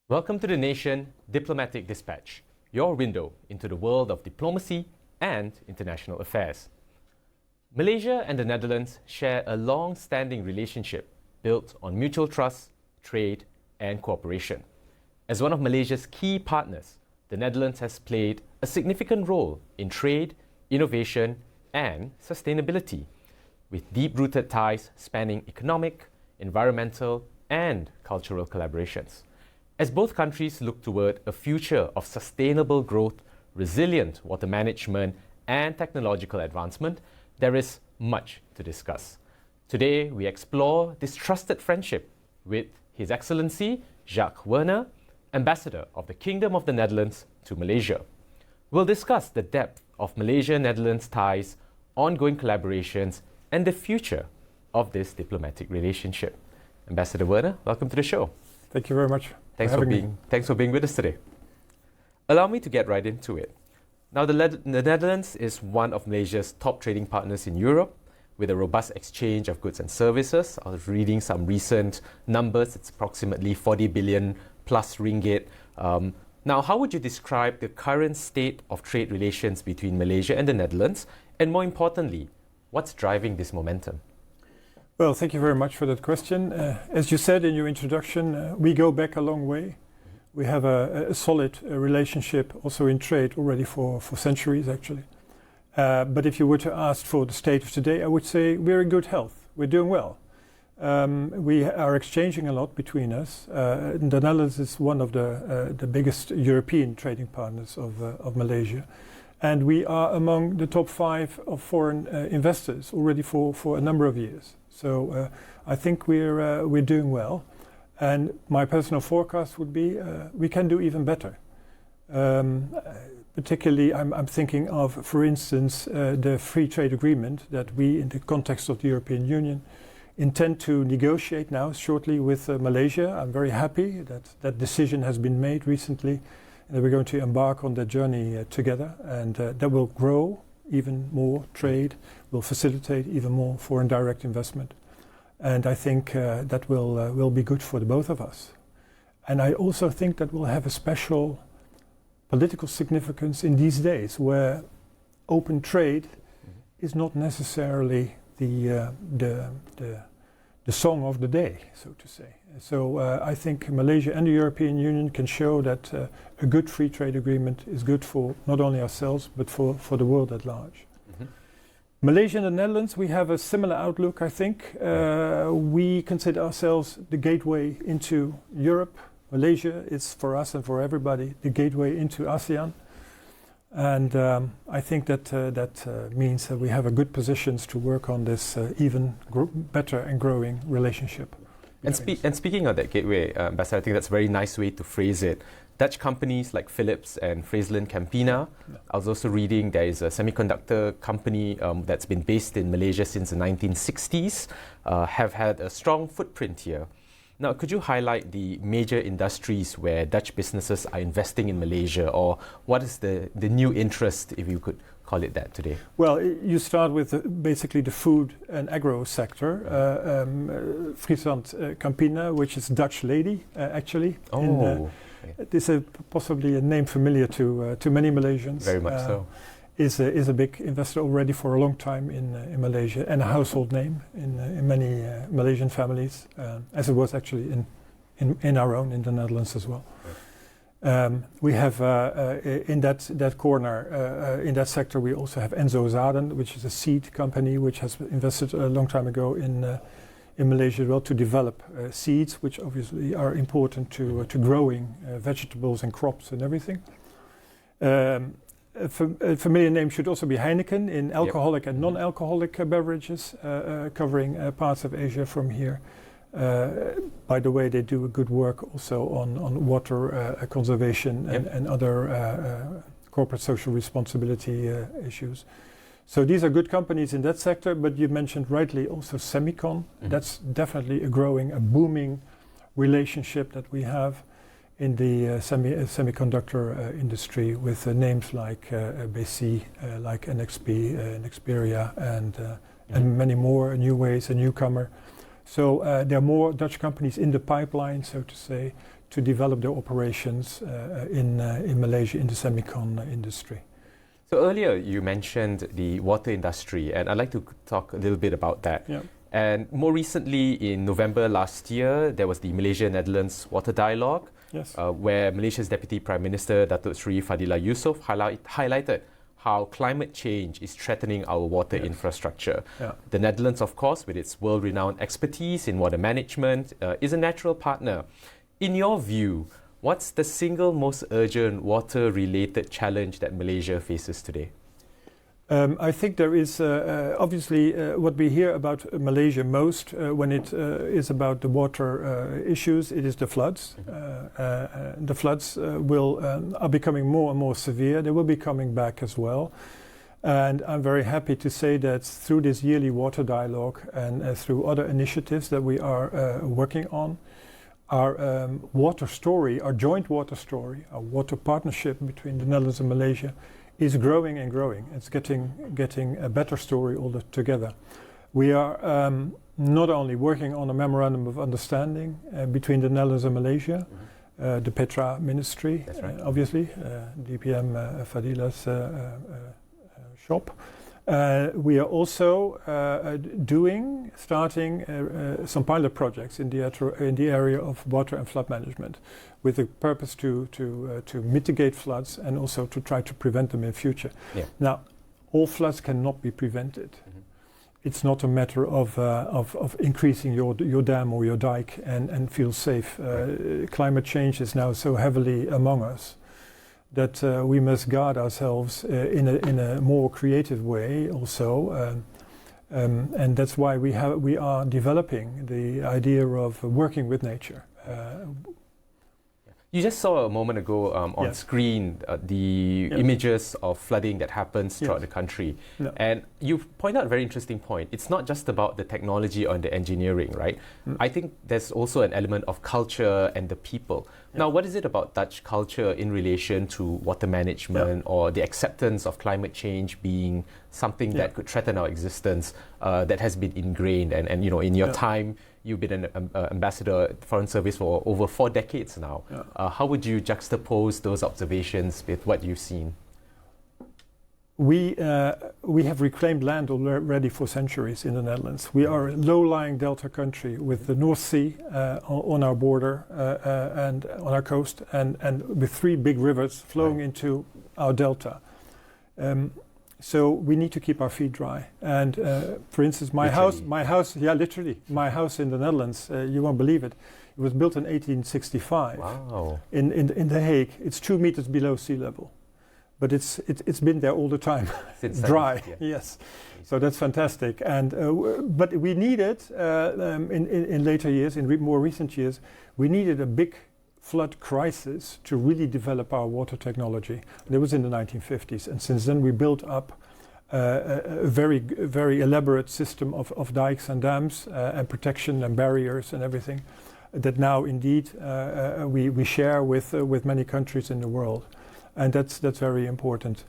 Welcome to the Nation Diplomatic Dispatch, your window into the world of diplomacy and international affairs. Malaysia and the Netherlands share a long-standing relationship built on mutual trust, trade, and cooperation. As one of Malaysia's key partners, the Netherlands has played a significant role in trade, innovation, and sustainability, with deep-rooted ties spanning economic, environmental, and cultural collaborations. As both countries look toward a future of sustainable growth, resilient water management, and technological advancement, there is much to discuss. Today, we explore this trusted friendship with His Excellency Jacques Werner, Ambassador of the Kingdom of the Netherlands to Malaysia. We'll discuss the depth of Malaysia-Netherlands ties, ongoing collaborations, and the future of this diplomatic relationship. Ambassador Werner, welcome to the show. Thank you very much. Thanks for being with us today. Allow me to get right into it. Now, the Netherlands is one of Malaysia's top trading partners in Europe, with a robust exchange of goods and services. I was reading some recent numbers. It's approximately 40 billion plus ringgit. Now, how would you describe the current state of trade relations between Malaysia and the Netherlands? And more importantly, what's driving this momentum? Well, thank you very much for that question. As you said in your introduction, we go back a long way. We have a solid relationship also in trade already for centuries, actually. But if you were to ask for the state of today, I would say we're in good health. We're doing well. We are exchanging a lot between us. The Netherlands is one of the biggest European trading partners of Malaysia. And we are among the top 5 of foreign investors already for a number of years. So I think we're doing well. And my personal forecast would be we can do even better. Particularly, I'm thinking of, for instance, the free trade agreement that we, in the context of the European Union, intend to negotiate now shortly with Malaysia. I'm very happy that that decision has been made recently, and we're going to embark on that journey together, and that will grow even more trade, will facilitate even more foreign direct investment. And I think that will be good for the both of us. And I also think that will have a special political significance in these days where open trade is not necessarily the song of the day, so to say. So I think Malaysia and the European Union can show that a good free trade agreement is good for not only ourselves, but for the world at large. Malaysia and the Netherlands, we have a similar outlook, I think. We consider ourselves the gateway into Europe. Malaysia is, for us and for everybody, the gateway into ASEAN. And I think that means that we have a good positions to work on this even better and growing relationship. And speaking of that gateway, Ambassador, I think that's a very nice way to phrase it. Dutch companies like Philips and Friesland-Campina. I was also reading there is a semiconductor company that's been based in Malaysia since the 1960s, have had a strong footprint here. Now, could you highlight the major industries where Dutch businesses are investing in Malaysia, or what is the new interest, if you could call it that today? Well, you start with basically the food and agro sector. Friesland-Campina, which is Dutch lady, actually. Oh. This is possibly a name familiar to many Malaysians. Very much so. Is a big investor already for a long time in Malaysia, and a household name in many Malaysian families, as it was actually in our own, in the Netherlands as well. We have in that corner, in that sector, we also have Enzo Zaden, which is a seed company which has invested a long time ago in Malaysia as well to develop seeds, which obviously are important to growing vegetables and crops and everything. A familiar name should also be Heineken in alcoholic and non-alcoholic beverages, covering parts of Asia from here. By the way, they do a good work also on water conservation and other corporate social responsibility issues. So these are good companies in that sector, but you mentioned rightly also semicon. That's definitely a booming relationship that we have in the semiconductor industry with names like BC, like NXP, Nexperia, and many more, New Ways, a newcomer. So there are more Dutch companies in the pipeline, so to say, to develop their operations in Malaysia in the semicon industry. So earlier you mentioned the water industry, and I'd like to talk a little bit about that. Yeah. And more recently, in November last year, there was the Malaysia-Netherlands Water Dialogue, Yes. where Malaysia's Deputy Prime Minister, Datuk Sri Fadillah Yusof, highlighted how climate change is threatening our water infrastructure. Yeah. The Netherlands, of course, with its world-renowned expertise in water management, is a natural partner. In your view, what's the single most urgent water-related challenge that Malaysia faces today? I think there is obviously what we hear about Malaysia most when it is about the water issues, it is the floods. The floods are becoming more and more severe. They will be coming back as well. And I'm very happy to say that through this yearly water dialogue and through other initiatives that we are working on, our water story, our joint water story, our water partnership between the Netherlands and Malaysia is growing and growing. It's getting a better story altogether. We are not only working on a memorandum of understanding between the Netherlands and Malaysia, the Petra Ministry, That's right. obviously, DPM Fadilah's shop. We are also starting some pilot projects in the area of water and flood management, with the purpose to mitigate floods and also to try to prevent them in future. Yeah. Now, all floods cannot be prevented. It's not a matter of increasing your dam or your dike and feel safe. Climate change is now so heavily among us that we must guard ourselves in a more creative way also, and that's why we are developing the idea of working with nature. You just saw a moment ago on screen the images of flooding that happens throughout the country. No. And you point out a very interesting point. It's not just about the technology or the engineering, right? I think there's also an element of culture and the people. Now, what is it about Dutch culture in relation to water management or the acceptance of climate change being something that could threaten our existence that has been ingrained? And you know, in your time, you've been an ambassador at Foreign Service for over 4 decades now. How would you juxtapose those observations with what you've seen? We have reclaimed land already for centuries in the Netherlands. We are a low-lying delta country with the North Sea on our border and on our coast, and with 3 big rivers flowing into our delta. So we need to keep our feet dry. And for instance, my house, literally, my house in the Netherlands, you won't believe it. It was built in 1865. Wow. In The Hague. It's 2 meters below sea level, but it's been there all the time, Since dry. yeah. Yes, so that's fantastic. And but we needed in later years, in more recent years, we needed a big flood crisis to really develop our water technology. That was in the 1950s, and since then we built up a very elaborate system of dikes and dams and protection and barriers and everything that now indeed we share with many countries in the world, and that's very important.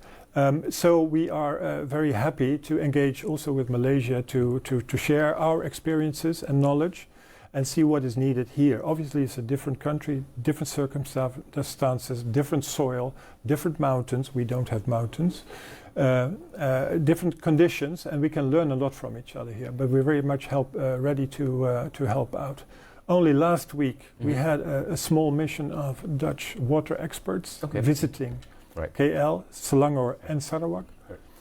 So we are very happy to engage also with Malaysia to share our experiences and knowledge and see what is needed here. Obviously, it's a different country, different circumstances, different soil, different mountains. We don't have mountains. Different conditions, and we can learn a lot from each other here. But we're very much ready to help out. Only last week, we had a small mission of Dutch water experts visiting KL, Selangor, and Sarawak.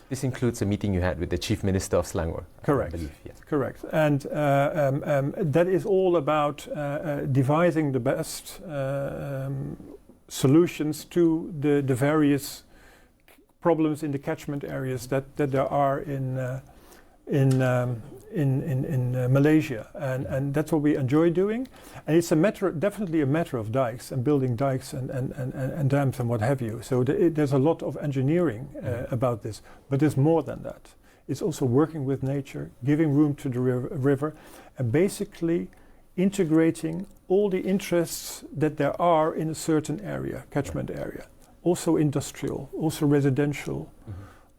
This includes a meeting you had with the Chief Minister of Selangor. Correct. I believe, yes. Correct. And that is all about devising the best solutions to the various problems in the catchment areas that there are in Malaysia, and that's what we enjoy doing. And it's definitely a matter of dikes and building dikes and dams and what have you. So there's a lot of engineering about this, but there's more than that. It's also working with nature, giving room to the river, and basically integrating all the interests that there are in a certain area, catchment area. Also industrial, also residential,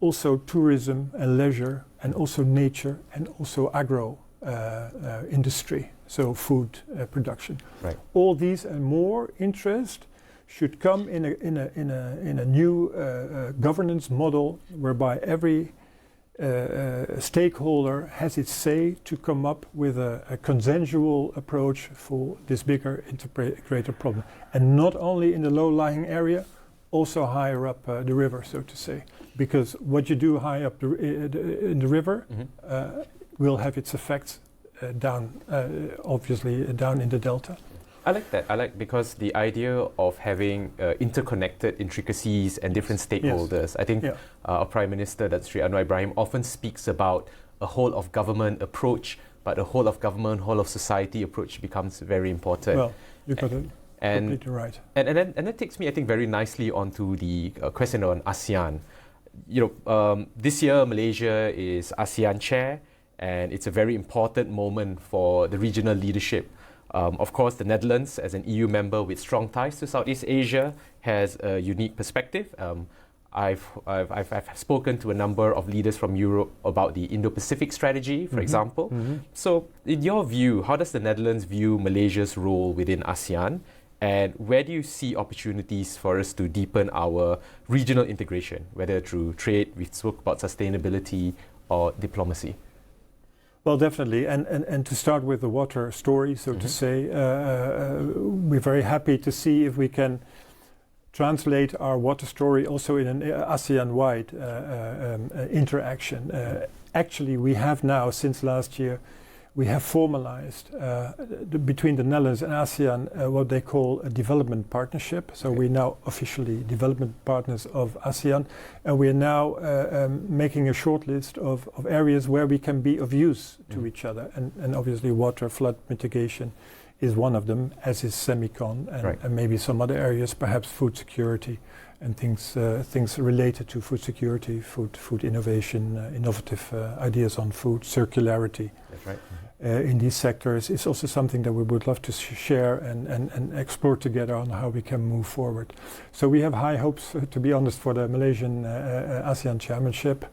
also tourism and leisure, and also nature, and also agro industry, so food production. Right. All these and more interest should come in a new governance model whereby every stakeholder has its say to come up with a consensual approach for this bigger integrated problem. And not only in the low-lying area, also higher up the river, so to say. Because what you do high up in the river will have its effects down, obviously, down in the delta. I like that. I like because the idea of having interconnected intricacies and different stakeholders. Yes. I think our Prime Minister, that's Sri Anwar Ibrahim, often speaks about a whole of government approach, but a whole of government, whole of society approach becomes very important. Well, you got it completely right. And that takes me, I think, very nicely onto the question on ASEAN. This year Malaysia is ASEAN chair, and it's a very important moment for the regional leadership. Of course, the Netherlands, as an EU member with strong ties to Southeast Asia, has a unique perspective. I've spoken to a number of leaders from Europe about the Indo-Pacific strategy, for example. So, in your view, how does the Netherlands view Malaysia's role within ASEAN? And where do you see opportunities for us to deepen our regional integration, whether through trade, we spoke about sustainability, or diplomacy? Well, definitely, and to start with the water story, so to say, we're very happy to see if we can translate our water story also in an ASEAN-wide interaction. Actually, we have now, since last year, we have formalized between the Netherlands and ASEAN what they call a development partnership. So we're now officially development partners of ASEAN, and we are now making a short list of areas where we can be of use to each other. And obviously water flood mitigation is one of them, as is semicon, and maybe some other areas, perhaps food security and things related to food security, food innovation, innovative ideas on food, circularity. That's right. In these sectors is also something that we would love to share and explore together on how we can move forward. So we have high hopes, to be honest, for the Malaysian ASEAN Chairmanship,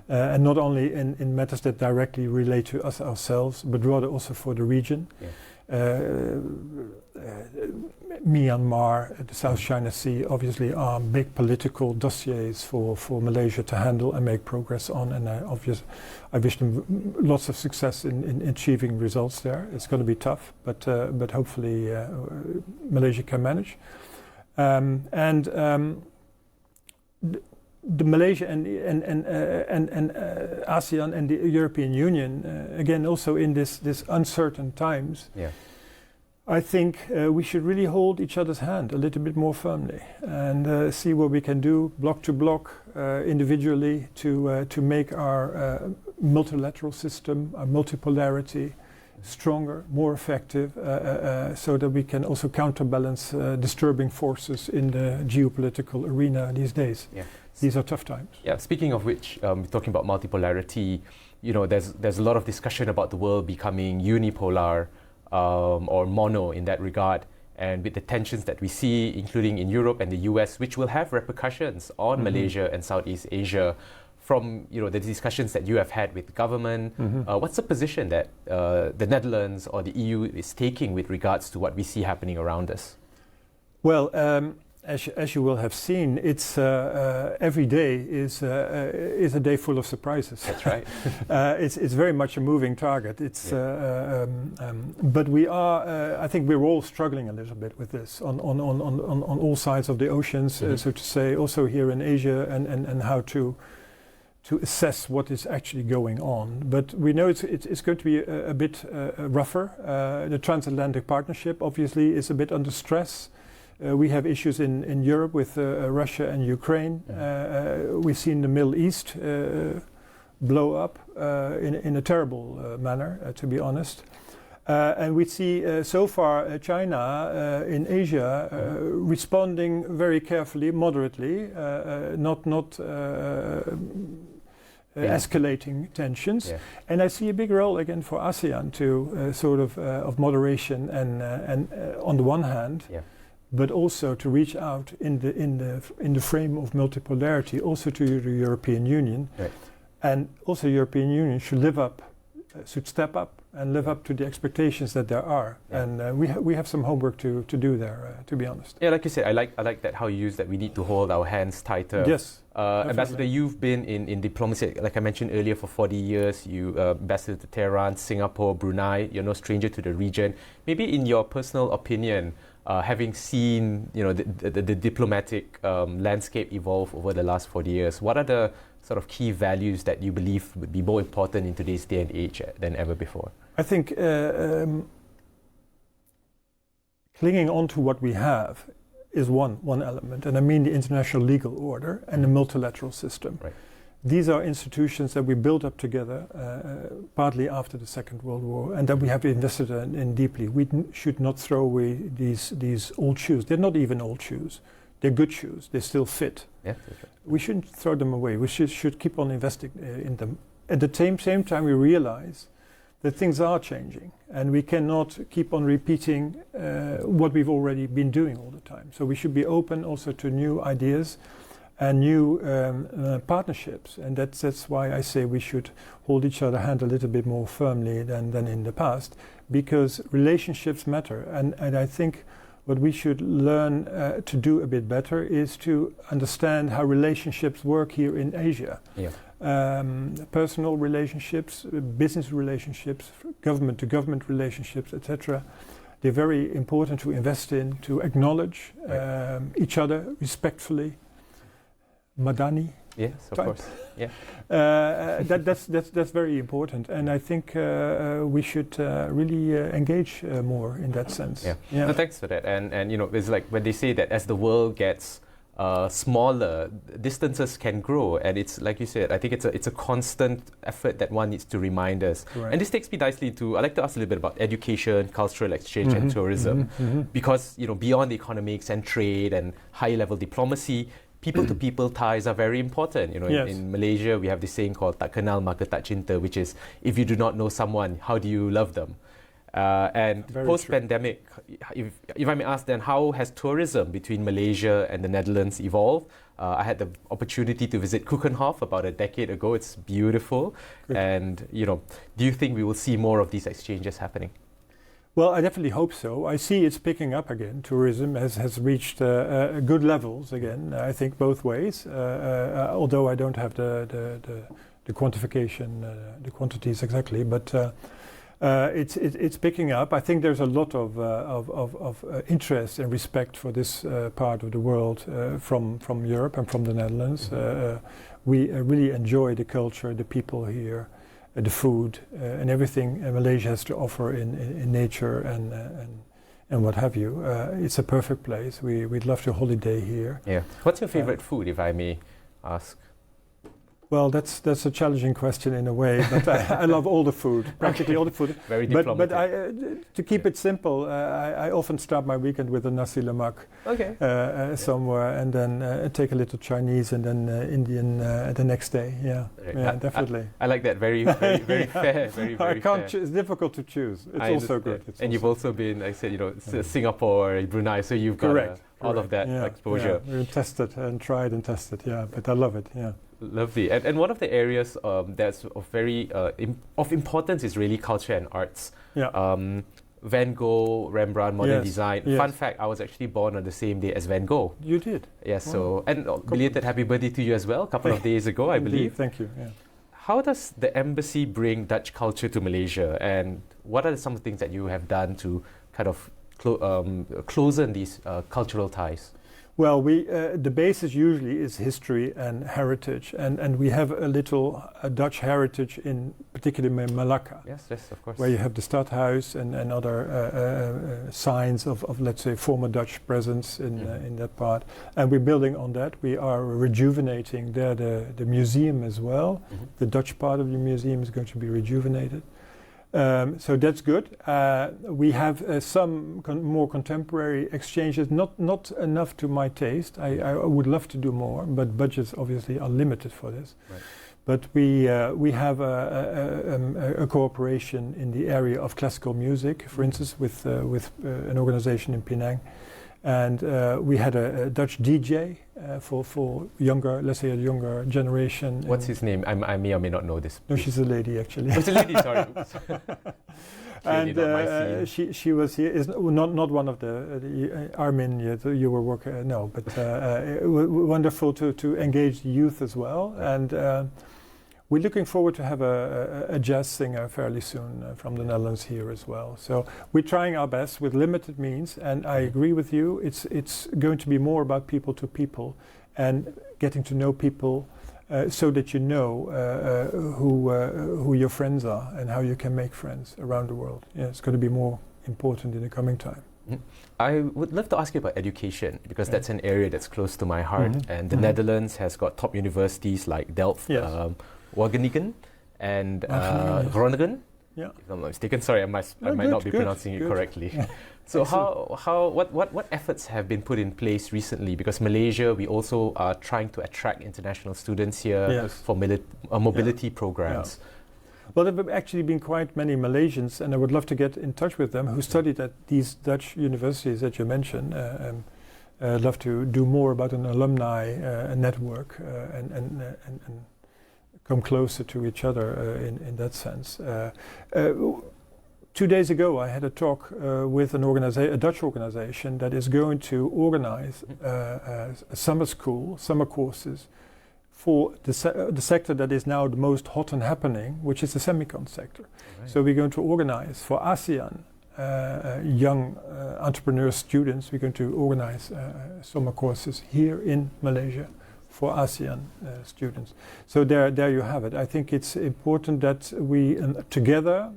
and not only in matters that directly relate to us ourselves, but rather also for the region. Myanmar, the South China Sea, obviously are big political dossiers for Malaysia to handle and make progress on, and I wish them lots of success in achieving results there. It's going to be tough, but hopefully Malaysia can manage. The Malaysia and ASEAN and the European Union, again, also in this uncertain times, I think we should really hold each other's hand a little bit more firmly and see what we can do block to block individually to make our multilateral system, our multipolarity stronger, more effective, so that we can also counterbalance disturbing forces in the geopolitical arena these days. These are tough times. Speaking of which, talking about multipolarity, there's a lot of discussion about the world becoming unipolar or mono in that regard, and with the tensions that we see, including in Europe and the US, which will have repercussions on Malaysia and Southeast Asia. From the discussions that you have had with the government, what's the position that the Netherlands or the EU is taking with regards to what we see happening around us? Well, as you will have seen, it's every day is a day full of surprises. That's right. It's very much a moving target. It's but we are. I think we're all struggling a little bit with this on all sides of the oceans, so to say. Also here in Asia, and how to assess what is actually going on. But we know it's going to be a bit rougher. The transatlantic partnership obviously is a bit under stress. We have issues in Europe with Russia and Ukraine. We've seen the Middle East blow up in a terrible manner, to be honest. And we see so far China in Asia responding very carefully, moderately, not escalating tensions. And I see a big role again for ASEAN to sort of moderation and on the one hand, but also to reach out in the frame of multipolarity, also to the European Union. And also the European Union should live up should step up and live up to the expectations that there are. Yeah. And we have some homework to do there, to be honest. Yeah, like you said, I like that how you use that we need to hold our hands tighter. Yes. Ambassador, you've been in diplomacy, like I mentioned earlier, for 40 years. You ambassador to Tehran, Singapore, Brunei. You're no stranger to the region. Maybe in your personal opinion, having seen the diplomatic landscape evolve over the last 40 years, what are the sort of key values that you believe would be more important in today's day and age than ever before? I think clinging on to what we have is one element, and I mean the international legal order and the multilateral system. Right. These are institutions that we built up together partly after the Second World War, and that we have invested in deeply. We should not throw away these old shoes. They're not even old shoes. They're good shoes. They still fit. Yeah, that's right. We shouldn't throw them away. We should keep on investing in them. At the same time, we realize that things are changing, and we cannot keep on repeating what we've already been doing all the time. So we should be open also to new ideas and new partnerships, and that's why I say we should hold each other hand a little bit more firmly than in the past, because relationships matter. And I think what we should learn to do a bit better is to understand how relationships work here in Asia. Yeah. Personal relationships, business relationships, government to government relationships, etc. They're very important to invest in, to acknowledge each other respectfully. Madani. Yes, of course. Yeah. That's very important, and I think we should really engage more in that sense. Yeah. No, thanks for that. And it's like when they say that as the world gets smaller, distances can grow, and it's like you said. I think it's a constant effort that one needs to remind us. Correct. And this takes me nicely to I'd like to ask a little bit about education, cultural exchange, and tourism, because beyond economics and trade and high-level diplomacy, people-to-people ties are very important. Yes. In Malaysia, we have this saying called "tak kenal maka tak cinta," which is if you do not know someone, how do you love them? And Very post-pandemic, if I may ask, then how has tourism between Malaysia and the Netherlands evolved? I had the opportunity to visit Keukenhof about a decade ago. It's beautiful. Good. And do you think we will see more of these exchanges happening? Well, I definitely hope so. I see it's picking up again. Tourism has reached good levels again. I think both ways. Although I don't have the quantification, the quantities exactly, but it's picking up. I think there's a lot of interest and respect for this part of the world from Europe and from the Netherlands. We really enjoy the culture, the people here. The food and everything Malaysia has to offer in nature and what have you. It's a perfect place. We'd love to holiday here. Yeah. What's your favorite food, if I may ask? Well, that's a challenging question in a way, but I love all the food, practically all the food. Very diplomatic. But to keep it simple, I often start my weekend with a nasi lemak somewhere, and then take a little Chinese and then Indian the next day. Yeah, definitely. I like that. Very fair. Very I can't fair. it's difficult to choose. It's also good. You've also been, like I said, Singapore, Brunei, so you've got all of that exposure. Yeah. We've tested and tried and tested. Yeah, but I love it. Yeah. Lovely. And one of the areas that's of very of importance is really culture and arts. Yeah. Van Gogh, Rembrandt, modern design. Yes. Fun fact, I was actually born on the same day as Van Gogh. You did? Yes. So, and belated happy birthday to you as well, a couple of days ago, I believe. Thank you. Yeah. How does the embassy bring Dutch culture to Malaysia, and what are some of the things that you have done to kind of closen these cultural ties? Well, the basis usually is history and heritage, and we have a little Dutch heritage in particularly Malacca. Yes, of course. Where you have the Stadhuis and other signs of, let's say, former Dutch presence in that part. And we're building on that. We are rejuvenating there the museum as well. The Dutch part of the museum is going to be rejuvenated. So that's good. We have some more contemporary exchanges, not enough to my taste. I would love to do more, but budgets obviously are limited for this. Right. But we have a cooperation in the area of classical music, for instance, with an organization in Penang. And we had a Dutch DJ for younger, let's say a younger generation. What's his name? I may or may not know this. No, she's a lady actually. Oh, it's a lady, sorry. Oops. And she was here. Is not one of the Armin you were working. No, but wonderful to engage the youth as well. And we're looking forward to have a jazz singer fairly soon from the Netherlands here as well. So we're trying our best with limited means. And I agree with you. It's going to be more about people to people and getting to know people. So that you know who your friends are and how you can make friends around the world. Yeah, it's going to be more important in the coming time. I would love to ask you about education because that's an area that's close to my heart. And the Netherlands has got top universities like Delft, Wageningen, and Groningen. Yeah. If I'm not mistaken, sorry, I might not be pronouncing it correctly. So what efforts have been put in place recently? Because Malaysia, we also are trying to attract international students here for mobility programs. Yeah. Well, there have actually been quite many Malaysians, and I would love to get in touch with them, who studied at these Dutch universities that you mentioned. I'd love to do more about an alumni network and come closer to each other in that sense. 2 days ago, I had a talk with a Dutch organization that is going to organize a summer courses for the sector that is now the most hot and happening, which is the semicon sector. Right. So we're going to organize for ASEAN young entrepreneur students. We're going to organize summer courses here in Malaysia for ASEAN students. So there you have it. I think it's important that we together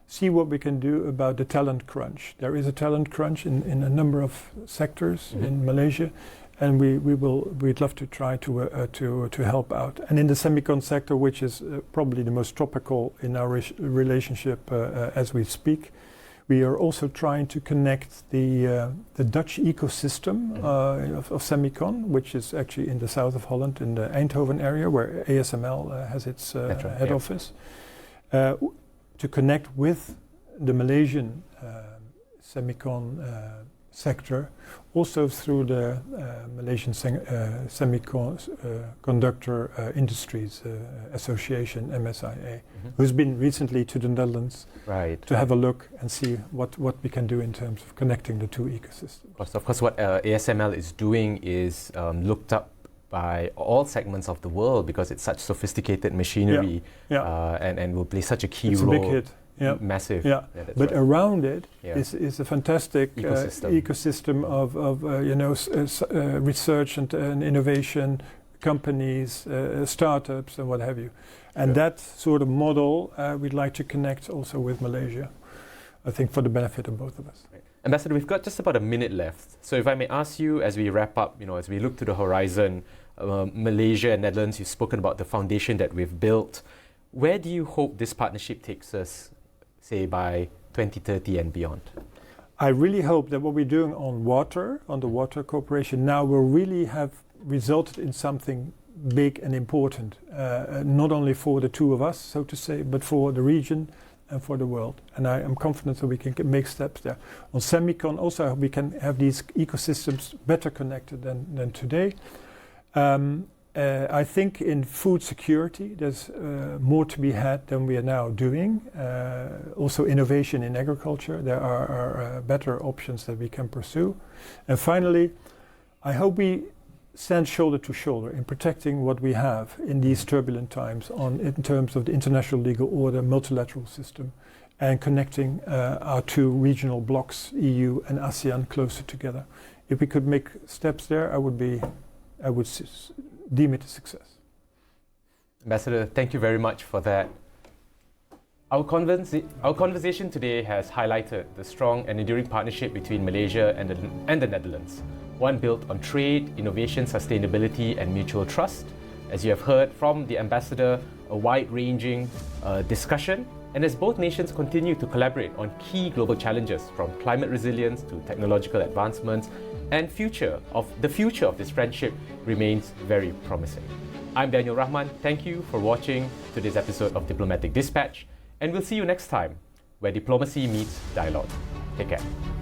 see what we can do about the talent crunch. There is a talent crunch in a number of sectors in Malaysia, and we'd love to try to help out. And in the semicon sector, which is probably the most topical in our relationship as we speak, we are also trying to connect the Dutch ecosystem of semicon, which is actually in the south of Holland, in the Eindhoven area, where ASML has its head office, to connect with the Malaysian semicon sector, also through the Malaysian Semiconductor Industries Association, MSIA, who's been recently to the Netherlands to have a look and see what we can do in terms of connecting the two ecosystems. Of course, what ASML is doing is looked up by all segments of the world because it's such sophisticated machinery and will play such a key role. It's a big hit. Yeah. Massive. Yeah. But around it is a fantastic ecosystem of research and innovation, companies, startups, and what have you. And that sort of model we'd like to connect also with Malaysia, I think, for the benefit of both of us. Right. Ambassador, we've got just about a minute left. So if I may ask you, as we wrap up, as we look to the horizon, Malaysia and Netherlands, you've spoken about the foundation that we've built. Where do you hope this partnership takes us, say, by 2030 and beyond? I really hope that what we're doing on the water cooperation now will really have resulted in something big and important, not only for the two of us, so to say, but for the region and for the world. And I am confident that we can make steps there. On semicon also, we can have these ecosystems better connected than today. I think in food security, there's more to be had than we are now doing. Also innovation in agriculture, there are better options that we can pursue. And finally, I hope we stand shoulder to shoulder in protecting what we have in these turbulent times in terms of the international legal order, multilateral system, and connecting our two regional blocks, EU and ASEAN, closer together. If we could make steps there, I would deem it a success. Ambassador, thank you very much for that. Our conversation today has highlighted the strong and enduring partnership between Malaysia and the Netherlands, one built on trade, innovation, sustainability, and mutual trust. As you have heard from the Ambassador, a wide-ranging discussion, and as both nations continue to collaborate on key global challenges from climate resilience to technological advancements, and the future of this friendship remains very promising. I'm Daniel Rahman. Thank you for watching today's episode of Diplomatic Dispatch, and we'll see you next time, where diplomacy meets dialogue. Take care.